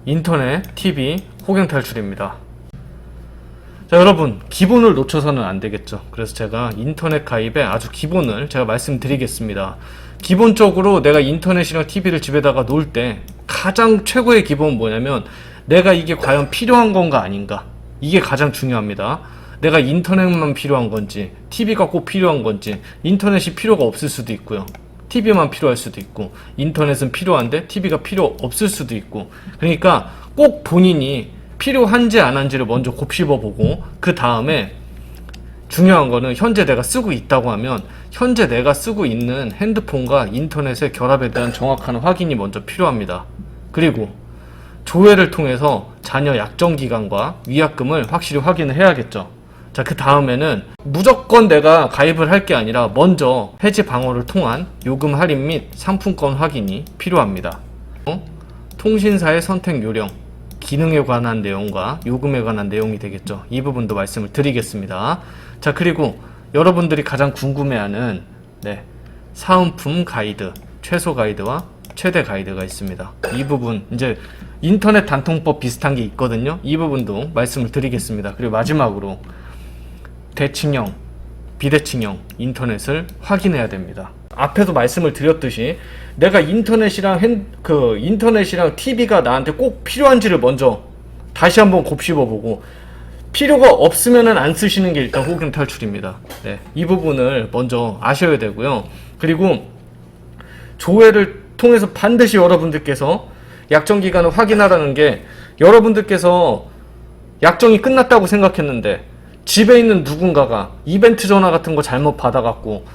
인터넷, TV, 호갱 탈출입니다. 자, 여러분, 기본을 놓쳐서는 안 되겠죠. 그래서 제가 인터넷 가입의 아주 기본을 제가 말씀드리겠습니다. 기본적으로 내가 인터넷이랑 TV를 집에다가 놓을 때 가장 최고의 기본은 뭐냐면 내가 이게 과연 필요한 건가 아닌가, 이게 가장 중요합니다. 내가 인터넷만 필요한 건지, TV가 꼭 필요한 건지. 인터넷이 필요가 없을 수도 있고요, TV만 필요할 수도 있고, 인터넷은 필요한데 TV가 필요 없을 수도 있고. 그러니까 꼭 본인이 필요한지 안 한지를 먼저 곱씹어 보고, 그 다음에 중요한 거는 현재 내가 쓰고 있다고 하면 현재 내가 쓰고 있는 핸드폰과 인터넷의 결합에 대한 정확한 확인이 먼저 필요합니다. 그리고 조회를 통해서 자녀 약정기간과 위약금을 확실히 확인을 해야겠죠. 자, 그 다음에는 무조건 내가 가입을 할 게 아니라 먼저 해지 방어를 통한 요금 할인 및 상품권 확인이 필요합니다. 통신사의 선택 요령, 기능에 관한 내용과 요금에 관한 내용이 되겠죠. 이 부분도 말씀을 드리겠습니다. 자, 그리고 여러분들이 가장 궁금해하는 사은품 가이드, 최소 가이드와 최대 가이드가 있습니다. 이 부분 이제 인터넷 단통법 비슷한 게 있거든요. 이 부분도 말씀을 드리겠습니다. 그리고 마지막으로 대칭형, 비대칭형 인터넷을 확인해야 됩니다. 앞에도 말씀을 드렸듯이 내가 인터넷이랑 TV가 나한테 꼭 필요한지를 먼저 다시 한번 곱씹어보고, 필요가 없으면은 안 쓰시는 게 일단 호갱 탈출입니다. 이 부분을 먼저 아셔야 되고요. 그리고 조회를 통해서 반드시 여러분들께서 약정 기간을 확인하라는 게, 여러분들께서 약정이 끝났다고 생각했는데 집에 있는 누군가가 이벤트 전화 같은 거 잘못 받아갖고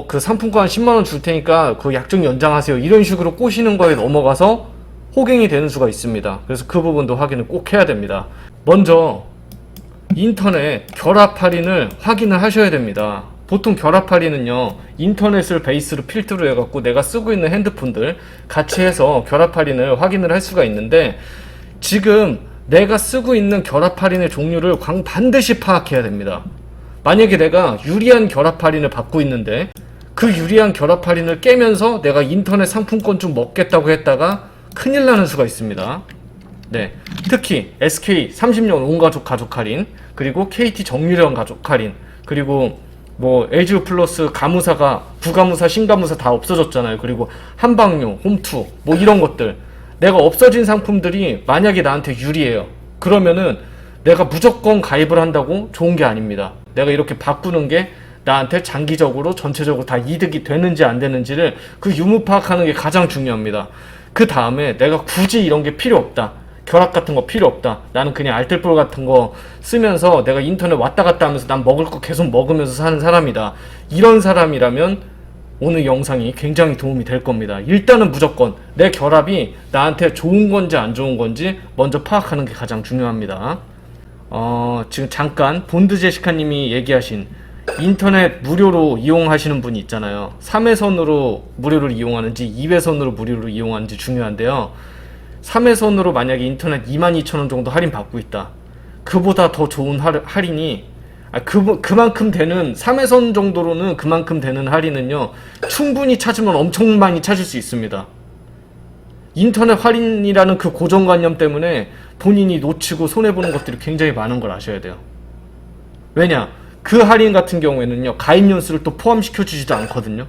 그 상품권 10만원 줄 테니까 그 약정 연장하세요, 이런 식으로 꼬시는 거에 넘어가서 호갱이 되는 수가 있습니다. 그래서 그 부분도 확인을 꼭 해야 됩니다. 먼저 인터넷 결합 할인을 확인을 하셔야 됩니다. 보통 결합 할인은요, 인터넷을 베이스로 필터로 해갖고 내가 쓰고 있는 핸드폰들 같이 해서 결합 할인을 확인을 할 수가 있는데, 지금 내가 쓰고 있는 결합 할인의 종류를 반드시 파악해야 됩니다. 만약에 내가 유리한 결합 할인을 받고 있는데 그 유리한 결합 할인을 깨면서 내가 인터넷 상품권 좀 먹겠다고 했다가 큰일 나는 수가 있습니다. 특히 SK 30년 온가족 가족 할인, 그리고 KT 정유령 가족 할인, 그리고 LG 플러스 가무사가 부가무사 신가무사 다 없어졌잖아요. 그리고 한방용, 홈투 이런 것들, 내가 없어진 상품들이 만약에 나한테 유리해요. 그러면은 내가 무조건 가입을 한다고 좋은 게 아닙니다. 내가 이렇게 바꾸는 게 나한테 장기적으로 전체적으로 다 이득이 되는지 안 되는지를 그 유무 파악하는 게 가장 중요합니다. 그 다음에 내가 굳이 이런 게 필요 없다, 결합 같은 거 필요 없다, 나는 그냥 알뜰볼 같은 거 쓰면서 내가 인터넷 왔다 갔다 하면서 난 먹을 거 계속 먹으면서 사는 사람이다, 이런 사람이라면 오늘 영상이 굉장히 도움이 될 겁니다. 일단은 무조건 내 결합이 나한테 좋은 건지 안 좋은 건지 먼저 파악하는 게 가장 중요합니다. 지금 잠깐 본드제시카님이 얘기하신 인터넷 무료로 이용하시는 분이 있잖아요. 3회선으로 무료로 이용하는지 2회선으로 무료로 이용하는지 중요한데요. 3회선으로 만약에 인터넷 22,000원 정도 할인 받고 있다, 그보다 더 좋은 할인이 그만큼 되는 3회선 정도로는 그만큼 되는 할인은요, 충분히 찾으면 엄청 많이 찾을 수 있습니다. 인터넷 할인이라는 그 고정관념 때문에 본인이 놓치고 손해보는 것들이 굉장히 많은 걸 아셔야 돼요. 왜냐? 그 할인 같은 경우에는요, 가입 연수를 또 포함시켜주지도 않거든요.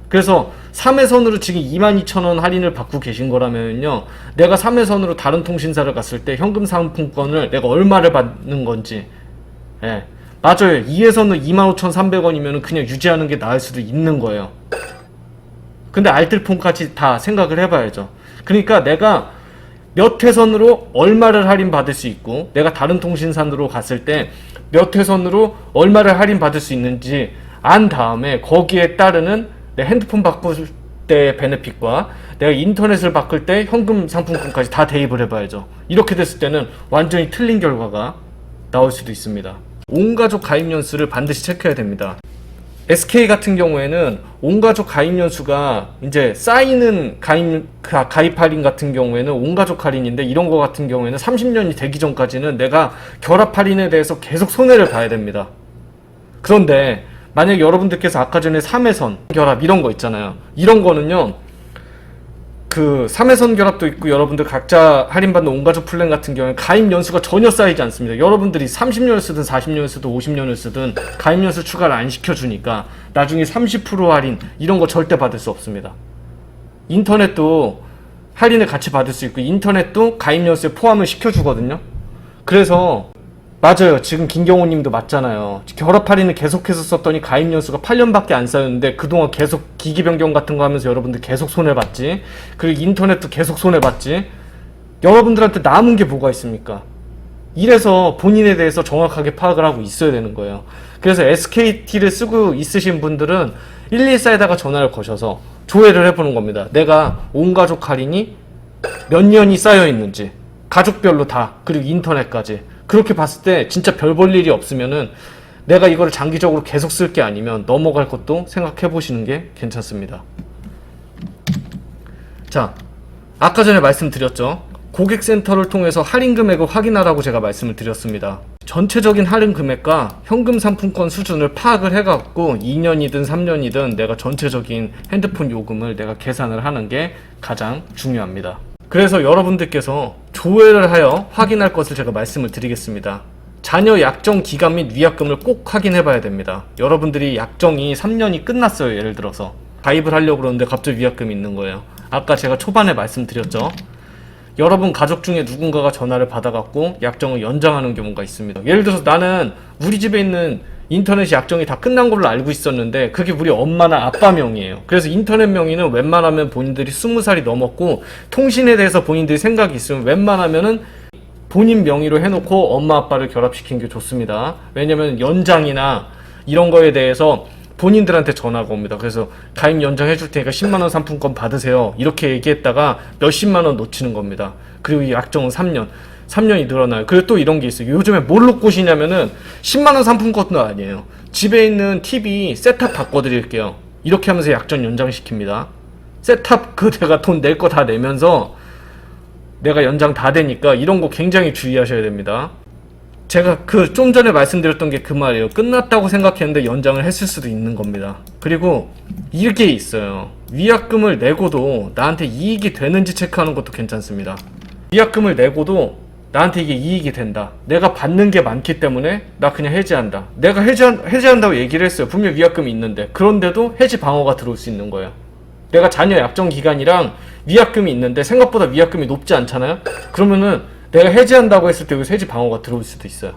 그래서 3회선으로 지금 22,000원 할인을 받고 계신 거라면요, 내가 3회선으로 다른 통신사를 갔을 때 현금 상품권을 내가 얼마를 받는 건지, 맞아요. 2회선은 25,300원이면 그냥 유지하는 게 나을 수도 있는 거예요. 근데 알뜰폰까지 다 생각을 해봐야죠. 그러니까 내가 몇 회선으로 얼마를 할인 받을 수 있고, 내가 다른 통신사로 갔을 때 몇 회선으로 얼마를 할인 받을 수 있는지 안 다음에 거기에 따르는 내 핸드폰 바꿀 때 베네핏과 내가 인터넷을 바꿀 때 현금 상품권까지 다 대입을 해봐야죠. 이렇게 됐을 때는 완전히 틀린 결과가 나올 수도 있습니다. 온가족 가입 연수를 반드시 체크해야 됩니다. SK 같은 경우에는 온가족 가입 연수가 이제 쌓이는 가입 할인 같은 경우에는 온가족 할인인데, 이런 거 같은 경우에는 30년이 되기 전까지는 내가 결합 할인에 대해서 계속 손해를 봐야 됩니다. 그런데 만약에 여러분들께서 아까 전에 3회선 결합 이런 거 있잖아요. 이런 거는요, 그 3회선 결합도 있고 여러분들 각자 할인받는 온가족 플랜 같은 경우에 가입 연수가 전혀 쌓이지 않습니다. 여러분들이 30년을 쓰든 40년을 쓰든 50년을 쓰든 가입 연수 추가를 안 시켜주니까 나중에 30% 할인 이런 거 절대 받을 수 없습니다. 인터넷도 할인을 같이 받을 수 있고 인터넷도 가입 연수에 포함을 시켜주거든요. 그래서 맞아요. 지금 김경호님도 맞잖아요. 결합 할인을 계속해서 썼더니 가입 연수가 8년밖에 안 쌓였는데 그동안 계속 기기 변경 같은 거 하면서 여러분들 계속 손해봤지. 그리고 인터넷도 계속 손해봤지. 여러분들한테 남은 게 뭐가 있습니까? 이래서 본인에 대해서 정확하게 파악을 하고 있어야 되는 거예요. 그래서 SKT를 쓰고 있으신 분들은 114에다가 전화를 거셔서 조회를 해보는 겁니다. 내가 온 가족 할인이 몇 년이 쌓여 있는지 가족별로 다, 그리고 인터넷까지. 그렇게 봤을 때 진짜 별 볼 일이 없으면은 내가 이거를 장기적으로 계속 쓸 게 아니면 넘어갈 것도 생각해 보시는 게 괜찮습니다. 자, 아까 전에 말씀드렸죠. 고객센터를 통해서 할인 금액을 확인하라고 제가 말씀을 드렸습니다. 전체적인 할인 금액과 현금 상품권 수준을 파악을 해갖고 2년이든 3년이든 내가 전체적인 핸드폰 요금을 내가 계산을 하는 게 가장 중요합니다. 그래서 여러분들께서 조회를 하여 확인할 것을 제가 말씀을 드리겠습니다. 자녀 약정 기간 및 위약금을 꼭 확인해 봐야 됩니다. 여러분들이 약정이 3년이 끝났어요. 예를 들어서 가입을 하려고 그러는데 갑자기 위약금이 있는 거예요. 아까 제가 초반에 말씀드렸죠. 여러분 가족 중에 누군가가 전화를 받아갖고 약정을 연장하는 경우가 있습니다. 예를 들어서 나는 우리 집에 있는 인터넷 약정이 다 끝난 걸로 알고 있었는데 그게 우리 엄마나 아빠 명의예요. 그래서 인터넷 명의는 웬만하면 본인들이 20살이 넘었고 통신에 대해서 본인들이 생각이 있으면 웬만하면은 본인 명의로 해놓고 엄마 아빠를 결합시키는 게 좋습니다. 왜냐면 연장이나 이런 거에 대해서 본인들한테 전화가 옵니다. 그래서 가입 연장해 줄 테니까 10만원 상품권 받으세요. 이렇게 얘기했다가 몇십만원 놓치는 겁니다. 그리고 이 약정은 3년이 늘어나요. 그리고 또 이런 게 있어요. 요즘에 뭘로 꼬시냐면은 10만원 상품권도 아니에요. 집에 있는 TV 셋탑 바꿔드릴게요. 이렇게 하면서 약정 연장시킵니다. 셋탑 내가 돈 낼 거 다 내면서 내가 연장 다 되니까 이런 거 굉장히 주의하셔야 됩니다. 제가 좀 전에 말씀드렸던 게 그 말이에요. 끝났다고 생각했는데 연장을 했을 수도 있는 겁니다. 그리고 이게 있어요. 위약금을 내고도 나한테 이익이 되는지 체크하는 것도 괜찮습니다. 위약금을 내고도 나한테 이게 이익이 된다. 내가 받는 게 많기 때문에 나 그냥 해지한다. 내가 해지한다고 얘기를 했어요. 분명 위약금이 있는데. 그런데도 해지 방어가 들어올 수 있는 거예요. 내가 자녀 약정 기간이랑 위약금이 있는데 생각보다 위약금이 높지 않잖아요. 그러면은 내가 해지한다고 했을 때 여기서 해지 방어가 들어올 수도 있어요.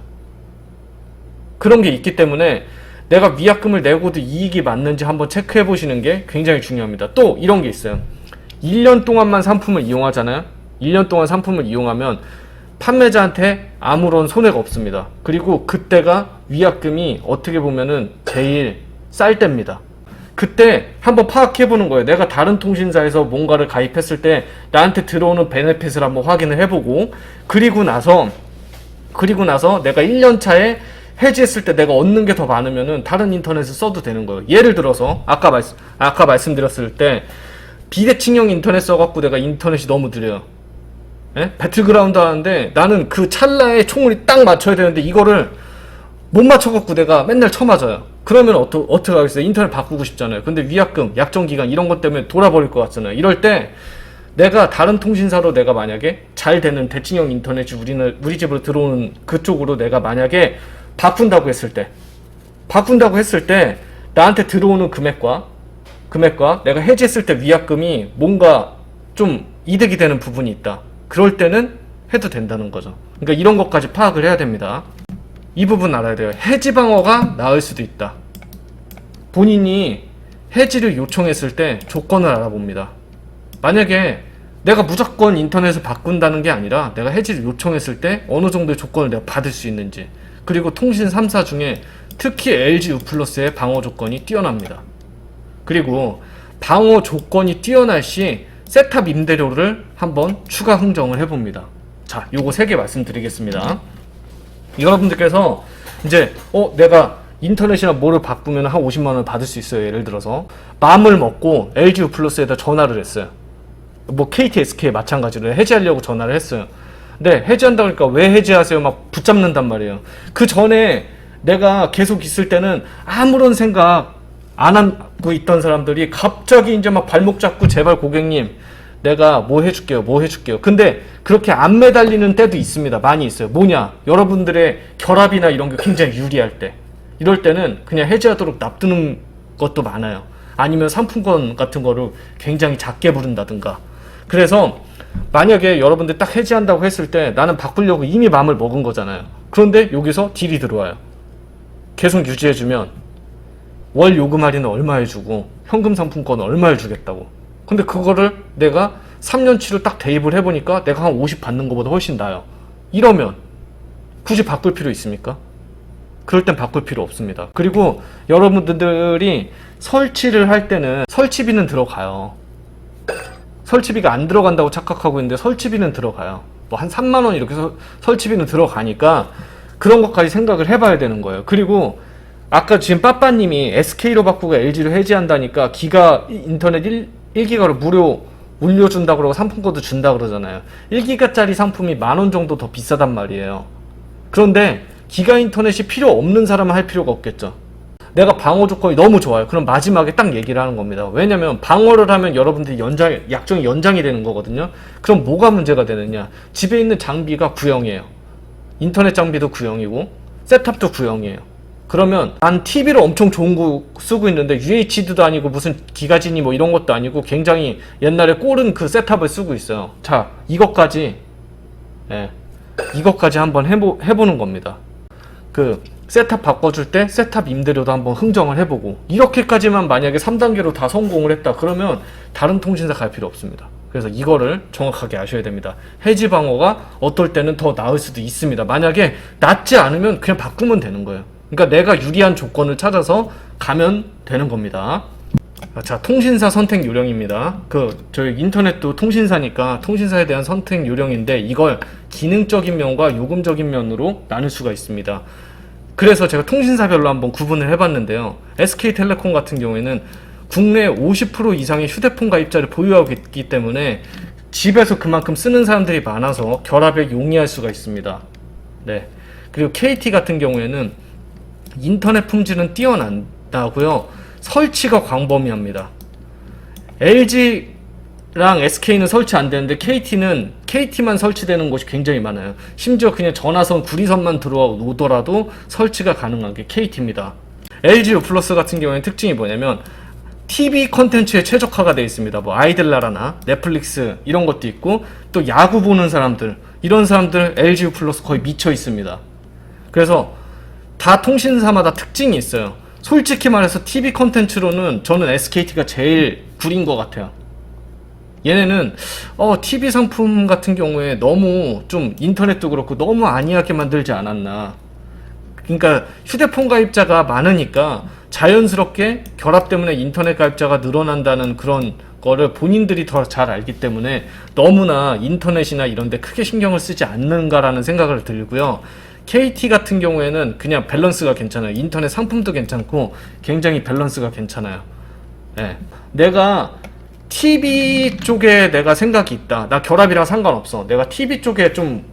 그런 게 있기 때문에 내가 위약금을 내고도 이익이 맞는지 한번 체크해 보시는 게 굉장히 중요합니다. 또 이런 게 있어요. 1년 동안만 상품을 이용하잖아요. 1년 동안 상품을 이용하면 판매자한테 아무런 손해가 없습니다. 그리고 그때가 위약금이 어떻게 보면은 제일 쌀 때입니다. 그때 한번 파악해 보는 거예요. 내가 다른 통신사에서 뭔가를 가입했을 때 나한테 들어오는 베네핏을 한번 확인을 해보고 그리고 나서 내가 1년 차에 해지했을 때 내가 얻는 게 더 많으면은 다른 인터넷을 써도 되는 거예요. 예를 들어서 아까 말씀드렸을 때 비대칭형 인터넷 써갖고 내가 인터넷이 너무 느려요. 예? 배틀그라운드 하는데 나는 그 찰나에 총을 딱 맞춰야 되는데 이거를 못 맞춰갖고 내가 맨날 쳐맞아요. 그러면 어떻게 하겠어요? 인터넷 바꾸고 싶잖아요. 근데 위약금, 약정기간 이런 것 때문에 돌아버릴 것 같잖아요. 이럴 때 내가 다른 통신사로 내가 만약에 잘 되는 대칭형 인터넷이 우리 집으로 들어오는 그쪽으로 내가 만약에 바꾼다고 했을 때 나한테 들어오는 금액과 내가 해지했을 때 위약금이 뭔가 좀 이득이 되는 부분이 있다. 그럴 때는 해도 된다는 거죠. 그러니까 이런 것까지 파악을 해야 됩니다. 이 부분 알아야 돼요. 해지 방어가 나을 수도 있다. 본인이 해지를 요청했을 때 조건을 알아봅니다. 만약에 내가 무조건 인터넷을 바꾼다는 게 아니라 내가 해지를 요청했을 때 어느 정도의 조건을 내가 받을 수 있는지, 그리고 통신 3사 중에 특히 LG U+의 방어 조건이 뛰어납니다. 그리고 방어 조건이 뛰어날 시 셋탑 임대료를 한번 추가 흥정을 해봅니다. 자, 요거 3개 말씀드리겠습니다. 여러분들께서 이제 내가 인터넷이나 뭐를 바꾸면 한 50만원 받을 수 있어요. 예를 들어서 마음을 먹고 LG U+에다 전화를 했어요. 뭐 KT, SK 마찬가지로 해지하려고 전화를 했어요. 근데 해지한다 그러니까 왜 해지하세요? 막 붙잡는단 말이에요. 그 전에 내가 계속 있을 때는 아무런 생각 안 하고 있던 사람들이 갑자기 이제 막 발목 잡고 제발 고객님 내가 뭐 해줄게요, 뭐 해줄게요. 근데 그렇게 안 매달리는 때도 있습니다. 많이 있어요. 뭐냐? 여러분들의 결합이나 이런 게 굉장히 유리할 때. 이럴 때는 그냥 해지하도록 놔두는 것도 많아요. 아니면 상품권 같은 거를 굉장히 작게 부른다든가. 그래서 만약에 여러분들 딱 해지한다고 했을 때 나는 바꾸려고 이미 마음을 먹은 거잖아요. 그런데 여기서 딜이 들어와요. 계속 유지해주면 월 요금 할인은 얼마 해주고 현금 상품권은 얼마 해주겠다고. 근데 그거를 내가 3년치로 딱 대입을 해보니까 내가 한 50 받는 것보다 훨씬 나아요. 이러면 굳이 바꿀 필요 있습니까? 그럴 땐 바꿀 필요 없습니다. 그리고 여러분들이 설치를 할 때는 설치비는 들어가요. 설치비가 안 들어간다고 착각하고 있는데 설치비는 들어가요. 뭐 한 3만원 이렇게 설치비는 들어가니까 그런 것까지 생각을 해봐야 되는 거예요. 그리고 아까 지금 빠빠님이 SK로 바꾸고 LG로 해지한다니까 기가 인터넷 1기가로 무료 올려준다 그러고 상품권도 준다 그러잖아요. 1기가짜리 상품이 10,000원 정도 더 비싸단 말이에요. 그런데 기가 인터넷이 필요 없는 사람은 할 필요가 없겠죠. 내가 방어 조건이 너무 좋아요. 그럼 마지막에 딱 얘기를 하는 겁니다. 왜냐면 방어를 하면 여러분들이 약정이 연장이 되는 거거든요. 그럼 뭐가 문제가 되느냐? 집에 있는 장비가 구형이에요. 인터넷 장비도 구형이고 셋탑도 구형이에요. 그러면 난 TV를 엄청 좋은 거 쓰고 있는데 UHD도 아니고 무슨 기가진이 뭐 이런 것도 아니고 굉장히 옛날에 꼴은 그 셋탑을 쓰고 있어요. 자, 이것까지 한번 해보는 겁니다. 그 셋탑 바꿔줄 때 셋탑 임대료도 한번 흥정을 해보고 이렇게까지만 만약에 3단계로 다 성공을 했다 그러면 다른 통신사 갈 필요 없습니다. 그래서 이거를 정확하게 아셔야 됩니다. 해지 방어가 어떨 때는 더 나을 수도 있습니다. 만약에 낫지 않으면 그냥 바꾸면 되는 거예요. 그러니까 내가 유리한 조건을 찾아서 가면 되는 겁니다. 자, 통신사 선택 요령입니다. 저희 인터넷도 통신사니까 통신사에 대한 선택 요령인데 이걸 기능적인 면과 요금적인 면으로 나눌 수가 있습니다. 그래서 제가 통신사별로 한번 구분을 해봤는데요. SK텔레콤 같은 경우에는 국내 50% 이상의 휴대폰 가입자를 보유하고 있기 때문에 집에서 그만큼 쓰는 사람들이 많아서 결합에 용이할 수가 있습니다. 네. 그리고 KT 같은 경우에는 인터넷 품질은 뛰어난다고요. 설치가 광범위합니다. LG랑 SK는 설치 안 되는데 KT만 설치되는 곳이 굉장히 많아요. 심지어 그냥 전화선 구리선만 들어오더라도 설치가 가능한 게 KT입니다. LG U+ 같은 경우에는 특징이 뭐냐면 TV 컨텐츠에 최적화가 되어 있습니다. 뭐 아이들나라나 넷플릭스 이런 것도 있고 또 야구 보는 사람들 이런 사람들 LG U+ 거의 미쳐 있습니다. 그래서 다 통신사마다 특징이 있어요. 솔직히 말해서 TV 컨텐츠로는 저는 SKT가 제일 구린 것 같아요. 얘네는 TV 상품 같은 경우에 너무 좀 인터넷도 그렇고 너무 안이하게 만들지 않았나. 그러니까 휴대폰 가입자가 많으니까 자연스럽게 결합 때문에 인터넷 가입자가 늘어난다는 그런 거를 본인들이 더 잘 알기 때문에 너무나 인터넷이나 이런 데 크게 신경을 쓰지 않는가라는 생각을 들고요. KT 같은 경우에는 그냥 밸런스가 괜찮아요. 인터넷 상품도 괜찮고 굉장히 밸런스가 괜찮아요. 네. 내가 TV 쪽에 내가 생각이 있다. 나 결합이랑 상관없어. 내가 TV 쪽에 좀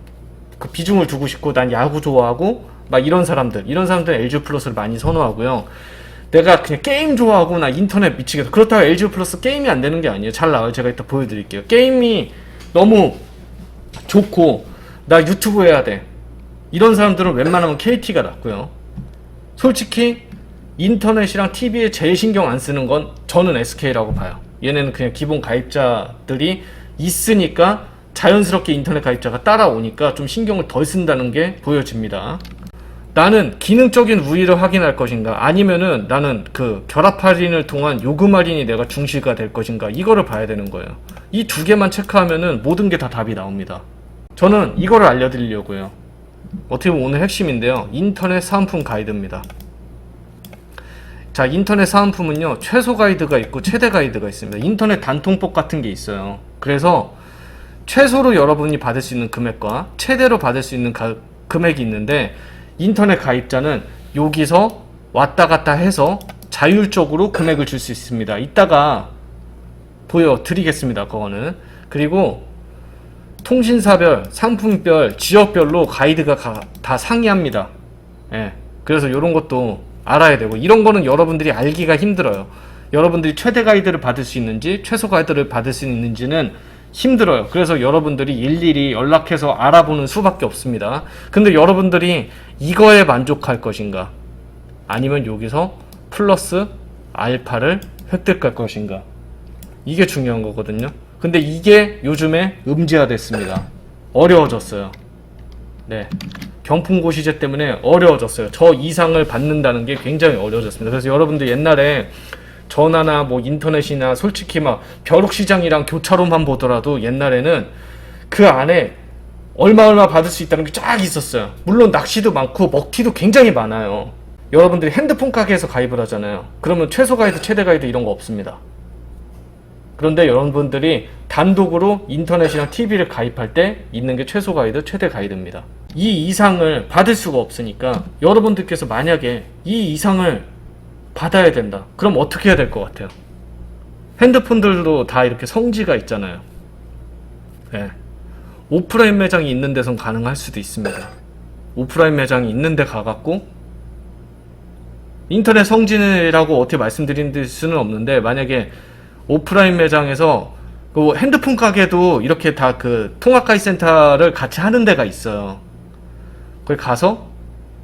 그 비중을 두고 싶고 난 야구 좋아하고 막 이런 사람들은 LG 플러스를 많이 선호하고요. 내가 그냥 게임 좋아하고 나 인터넷 미치겠다. 그렇다고 LG 플러스 게임이 안 되는 게 아니에요. 잘 나와요. 제가 이따 보여드릴게요. 게임이 너무 좋고 나 유튜브 해야 돼. 이런 사람들은 웬만하면 KT가 낫고요. 솔직히 인터넷이랑 TV에 제일 신경 안 쓰는 건 저는 SK라고 봐요. 얘네는 그냥 기본 가입자들이 있으니까 자연스럽게 인터넷 가입자가 따라오니까 좀 신경을 덜 쓴다는 게 보여집니다. 나는 기능적인 우위를 확인할 것인가 아니면은 나는 그 결합 할인을 통한 요금 할인이 내가 중시가 될 것인가 이거를 봐야 되는 거예요. 이 두 개만 체크하면은 모든 게 다 답이 나옵니다. 저는 이거를 알려드리려고요. 어떻게 보면 오늘 핵심인데요. 인터넷 사은품 가이드입니다. 자, 인터넷 사은품은요, 최소 가이드가 있고 최대 가이드가 있습니다. 인터넷 단통법 같은 게 있어요. 그래서 최소로 여러분이 받을 수 있는 금액과 최대로 받을 수 있는 금액이 있는데 인터넷 가입자는 여기서 왔다 갔다 해서 자율적으로 금액을 줄 수 있습니다. 이따가 보여드리겠습니다. 그거는. 그리고 통신사별, 상품별, 지역별로 가이드가 다 상이합니다. 예. 그래서 이런 것도 알아야 되고 이런 거는 여러분들이 알기가 힘들어요. 여러분들이 최대 가이드를 받을 수 있는지 최소 가이드를 받을 수 있는지는 힘들어요. 그래서 여러분들이 일일이 연락해서 알아보는 수밖에 없습니다. 근데 여러분들이 이거에 만족할 것인가? 아니면 여기서 플러스 알파를 획득할 것인가? 이게 중요한 거거든요. 근데 이게 요즘에 음지화됐습니다. 어려워졌어요. 네. 경품고시제 때문에 어려워졌어요. 저 이상을 받는다는 게 굉장히 어려워졌습니다. 그래서 여러분들 옛날에 전화나 뭐 인터넷이나 솔직히 막 벼룩시장이랑 교차로만 보더라도 옛날에는 그 안에 얼마 받을 수 있다는 게 쫙 있었어요. 물론 낚시도 많고 먹튀도 굉장히 많아요. 여러분들이 핸드폰 가게에서 가입을 하잖아요. 그러면 최소 가이드, 최대 가이드 이런 거 없습니다. 그런데 여러분들이 단독으로 인터넷이나 TV를 가입할 때 있는 게 최소 가이드, 최대 가이드입니다. 이 이상을 받을 수가 없으니까 여러분들께서 만약에 이 이상을 받아야 된다. 그럼 어떻게 해야 될 것 같아요? 핸드폰들도 다 이렇게 성지가 있잖아요. 네. 오프라인 매장이 있는 데선 가능할 수도 있습니다. 오프라인 매장이 있는 데 가갖고 인터넷 성지라고 어떻게 말씀드릴 수는 없는데 만약에 오프라인 매장에서 그 핸드폰 가게도 이렇게 다 그 통합가입 센터를 같이 하는 데가 있어요. 거기 가서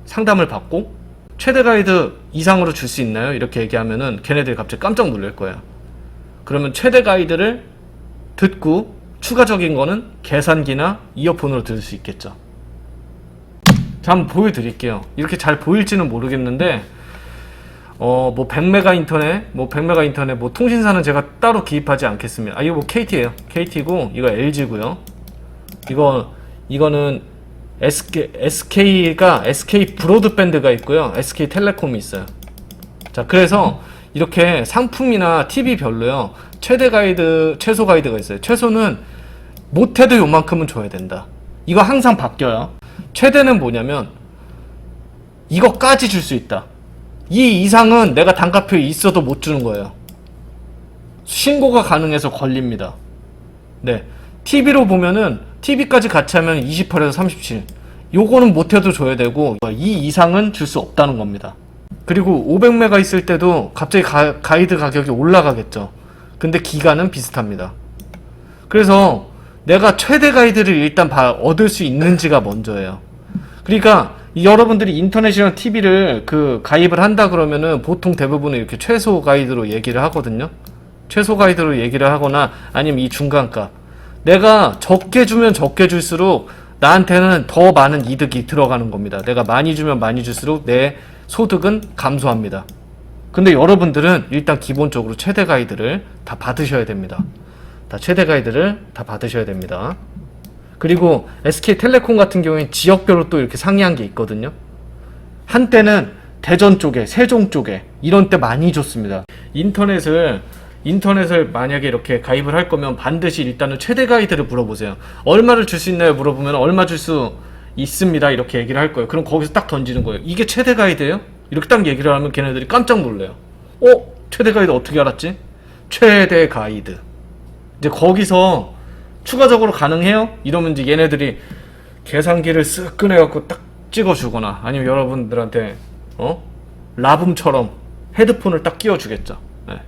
상담을 받고 최대 가이드 이상으로 줄 수 있나요? 이렇게 얘기하면은 걔네들이 갑자기 깜짝 놀랄 거예요. 그러면 최대 가이드를 듣고 추가적인 거는 계산기나 이어폰으로 들을 수 있겠죠. 자, 한번 보여드릴게요. 이렇게 잘 보일지는 모르겠는데 뭐 100메가 인터넷, 뭐 통신사는 제가 따로 기입하지 않겠습니다. 이거 뭐 KT예요. KT고 이거 LG고요. 이거는 SK가 SK 브로드밴드가 있고요. SK 텔레콤이 있어요. 자, 그래서 이렇게 상품이나 TV별로요. 최대 가이드, 최소 가이드가 있어요. 최소는 못해도 요만큼은 줘야 된다. 이거 항상 바뀌어요. 최대는 뭐냐면 이거까지 줄 수 있다. 이 이상은 내가 단가표에 있어도 못 주는 거예요. 신고가 가능해서 걸립니다. 네. TV로 보면은 TV까지 같이 하면 28에서 37. 요거는 못해도 줘야 되고 이 이상은 줄 수 없다는 겁니다. 그리고 500메가 있을 때도 갑자기 가이드 가격이 올라가겠죠. 근데 기간은 비슷합니다. 그래서 내가 최대 가이드를 일단 얻을 수 있는지가 먼저예요. 그러니까 여러분들이 인터넷이나 TV를 가입을 한다 그러면은 보통 대부분은 이렇게 최소 가이드로 얘기를 하거든요. 최소 가이드로 얘기를 하거나 아니면 이 중간값. 내가 적게 주면 적게 줄수록 나한테는 더 많은 이득이 들어가는 겁니다. 내가 많이 주면 많이 줄수록 내 소득은 감소합니다. 근데 여러분들은 일단 기본적으로 최대 가이드를 다 받으셔야 됩니다. 최대 가이드를 다 받으셔야 됩니다. 그리고 SK텔레콤 같은 경우에 지역별로 또 이렇게 상이한 게 있거든요. 한때는 대전 쪽에, 세종 쪽에 이런 때 많이 줬습니다. 인터넷을 만약에 이렇게 가입을 할 거면 반드시 일단은 최대 가이드를 물어보세요. 얼마를 줄 수 있나요? 물어보면 얼마 줄 수 있습니다. 이렇게 얘기를 할 거예요. 그럼 거기서 딱 던지는 거예요. 이게 최대 가이드예요? 이렇게 딱 얘기를 하면 걔네들이 깜짝 놀래요. 최대 가이드 어떻게 알았지? 최대 가이드. 이제 거기서 추가적으로 가능해요? 이러면 이제 얘네들이 계산기를 쓱 꺼내갖고 딱 찍어주거나 아니면 여러분들한테 라붐처럼 헤드폰을 딱 끼워주겠죠. 네.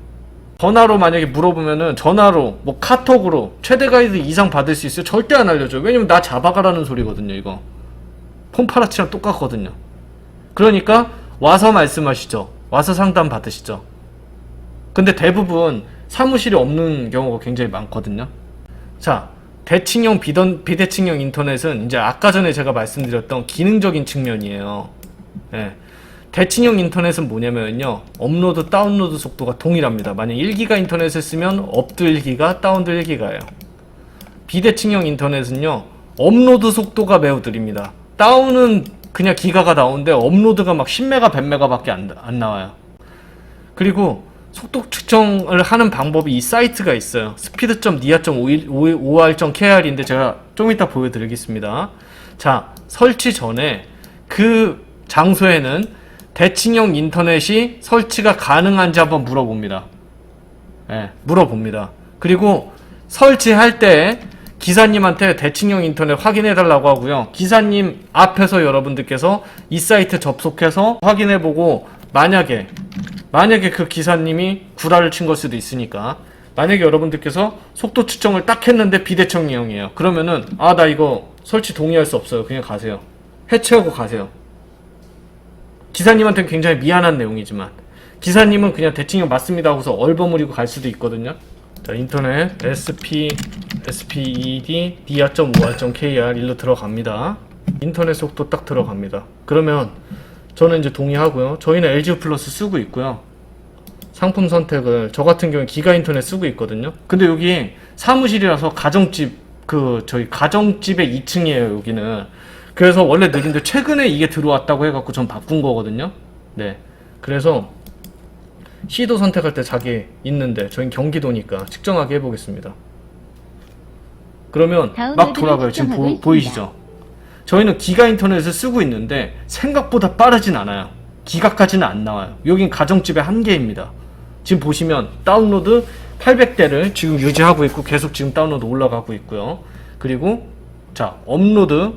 전화로 만약에 물어보면은 전화로 뭐 카톡으로 최대 가이드 이상 받을 수 있어요? 절대 안 알려줘요. 왜냐면 나 잡아가라는 소리거든요. 이거 폰파라치랑 똑같거든요. 그러니까 와서 말씀하시죠. 와서 상담 받으시죠. 근데 대부분 사무실이 없는 경우가 굉장히 많거든요. 자, 대칭형 비대칭형 인터넷은 이제 아까 전에 제가 말씀드렸던 기능적인 측면이에요. 네. 대칭형 인터넷은 뭐냐면요, 업로드 다운로드 속도가 동일합니다. 만약 1기가 인터넷을 쓰면 업도 1기가 다운도 1기가예요. 비대칭형 인터넷은요, 업로드 속도가 매우 느립니다. 다운은 그냥 기가가 나오는데 업로드가 막 10메가 100메가 밖에 안 나와요. 그리고 속도 측정을 하는 방법이 이 사이트가 있어요. speed.nia.or.kr인데 제가 좀 이따 보여드리겠습니다. 자, 설치 전에 그 장소에는 대칭형 인터넷이 설치가 가능한지 한번 물어봅니다. 네, 물어봅니다. 그리고 설치할 때 기사님한테 대칭형 인터넷 확인해달라고 하고요. 기사님 앞에서 여러분들께서 이 사이트 접속해서 확인해보고 만약에 그 기사님이 구라를 친 걸 수도 있으니까 만약에 여러분들께서 속도 측정을 딱 했는데 비대칭형이에요. 그러면은 아, 나 이거 설치 동의할 수 없어요. 그냥 가세요. 해체하고 가세요. 기사님한테는 굉장히 미안한 내용이지만 기사님은 그냥 대칭형 맞습니다 하고서 얼버무리고 갈 수도 있거든요. 자, 인터넷 sped dia.5r.kr 일로 들어갑니다. 인터넷 속도 딱 들어갑니다. 그러면 저는 이제 동의하고요. 저희는 LG 플러스 쓰고 있고요. 상품 선택을 저 같은 경우에 기가 인터넷 쓰고 있거든요. 근데 여기 사무실이라서 가정집 저희 가정집의 2층이에요 여기는. 그래서 원래 느린데 최근에 이게 들어왔다고 해갖고 전 바꾼 거거든요. 네, 그래서 시도 선택할 때 자기 있는데 저희는 경기도니까 측정하게 해보겠습니다. 그러면 막 돌아가요. 지금 보이시죠? 저희는 기가 인터넷을 쓰고 있는데 생각보다 빠르진 않아요. 기가까지는 안 나와요. 여긴 가정집의 한계입니다. 지금 보시면 다운로드 800대를 지금 유지하고 있고 계속 지금 다운로드 올라가고 있고요. 그리고 자, 업로드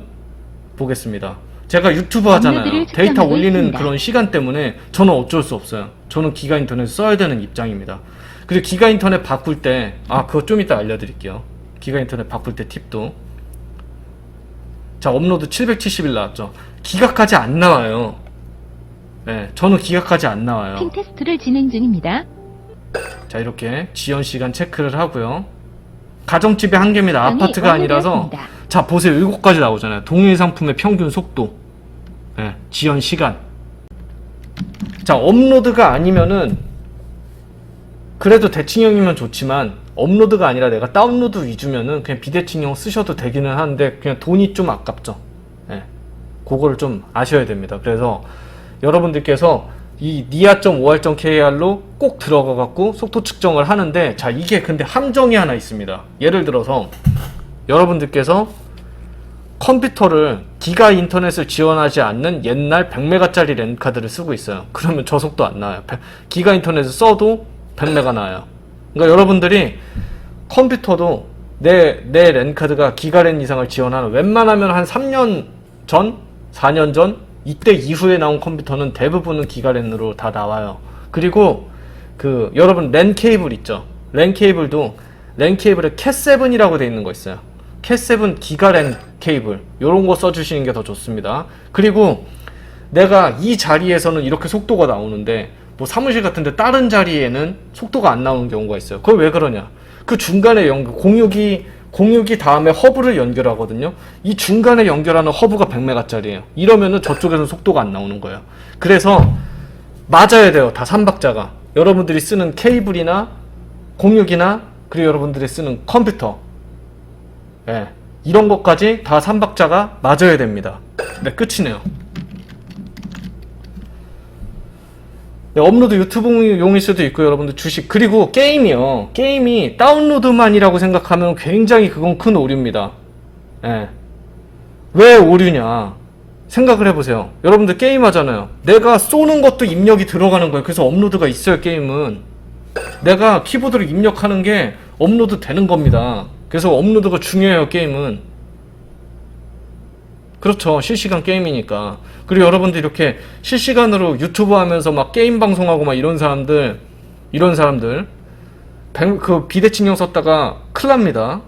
보겠습니다. 제가 유튜브 하잖아요. 데이터 올리는 있습니다. 그런 시간 때문에 저는 어쩔 수 없어요. 저는 기가 인터넷 써야 되는 입장입니다. 그리고 기가 인터넷 바꿀 때 그거 좀 이따 알려드릴게요. 기가 인터넷 바꿀 때 팁도. 자, 업로드 770일 나왔죠. 기가까지 안 나와요. 네, 저는 기가까지 안 나와요. 핑 테스트를 진행 중입니다. 자, 이렇게 지연 시간 체크를 하고요. 가정집의 한계입니다. 아파트가 아니라서. 자, 보세요. 7가지 나오잖아요. 동일 상품의 평균 속도, 네, 지연 시간. 자, 업로드가 아니면은 그래도 대칭형이면 좋지만 업로드가 아니라 내가 다운로드 위주면은 그냥 비대칭형 쓰셔도 되기는 하는데 그냥 돈이 좀 아깝죠. 네, 그거를 좀 아셔야 됩니다. 그래서 여러분들께서 이 nia.5r.kr로 꼭 들어가 갖고 속도 측정을 하는데, 자, 이게 근데 함정이 하나 있습니다. 예를 들어서 여러분들께서 컴퓨터를 기가 인터넷을 지원하지 않는 옛날 100메가짜리 랜카드를 쓰고 있어요. 그러면 저 속도 안 나와요. 기가 인터넷을 써도 100메가 나와요. 그러니까 여러분들이 컴퓨터도 내 랜카드가 기가랜 이상을 지원하는, 웬만하면 한 3년 전, 4년 전 이때 이후에 나온 컴퓨터는 대부분은 기가랜으로 다 나와요. 그리고 여러분 랜 케이블 있죠. 랜 케이블도 랜 케이블에 캣7이라고 돼 있는 거 있어요. 캣7 기가랜 케이블, 요런 거 써주시는 게 더 좋습니다. 그리고 내가 이 자리에서는 이렇게 속도가 나오는데 뭐 사무실 같은데 다른 자리에는 속도가 안 나오는 경우가 있어요. 그걸 왜 그러냐? 그 중간에 공유기 다음에 허브를 연결하거든요. 이 중간에 연결하는 허브가 100메가짜리예요. 이러면은 저쪽에서는 속도가 안 나오는 거예요. 그래서 맞아야 돼요. 다 3박자가. 여러분들이 쓰는 케이블이나 공유기나 그리고 여러분들이 쓰는 컴퓨터, 예, 이런 것까지 다 3박자가 맞아야 됩니다. 네, 끝이네요. 네, 업로드 유튜브용일 수도 있고 여러분들 주식, 그리고 게임이요. 게임이 다운로드만이라고 생각하면 굉장히 그건 큰 오류입니다. 예. 왜 오류냐 생각을 해보세요. 여러분들 게임 하잖아요. 내가 쏘는 것도 입력이 들어가는 거예요. 그래서 업로드가 있어요. 게임은 내가 키보드를 입력하는 게 업로드 되는 겁니다. 그래서 업로드가 중요해요. 게임은. 그렇죠. 실시간 게임이니까. 그리고 여러분들 이렇게 실시간으로 유튜브 하면서 막 게임 방송하고 막 이런 사람들 그 비대칭형 썼다가 큰일 납니다.